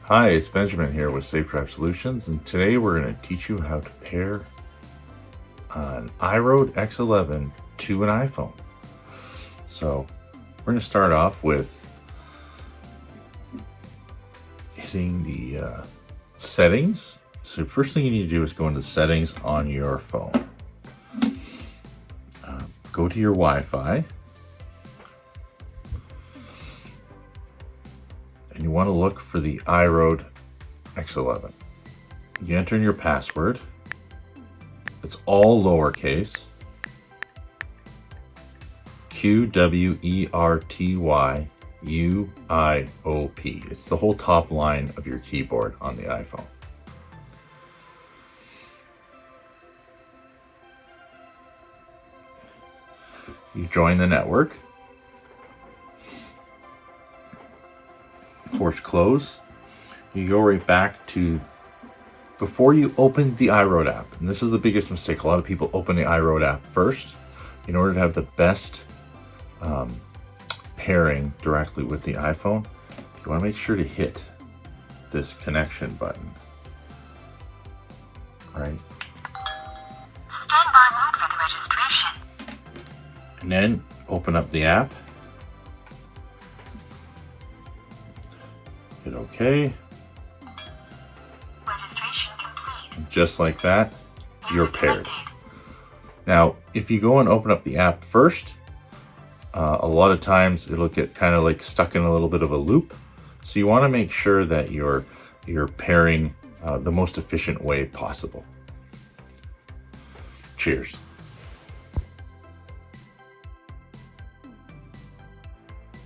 Hi, it's Benjamin here with Safe Drive Solutions, and today we're going to teach you how to pair an IROAD X11 to an iPhone. So we're going to start off with hitting the settings. So the first thing you need to do is go into settings on your phone. Go to your Wi-Fi. And you want to look for the IROAD X11. You enter in your password. It's all lowercase. QWERTYUIOP. It's the whole top line of your keyboard on the iPhone. You join the network. Force close. You go right back to before you open the IROAD app. And this is the biggest mistake. A lot of people open the IROAD app first in order to have the best pairing directly with the iPhone. You want to make sure to hit this connection button. Right? Stand by mode for the registration. And then open up the app. Hit OK. Registration complete. Just like that, you're paired. Now, if you go and open up the app first, a lot of times it'll get kind of like stuck in a little bit of a loop. So you want to make sure that you're pairing the most efficient way possible. Cheers.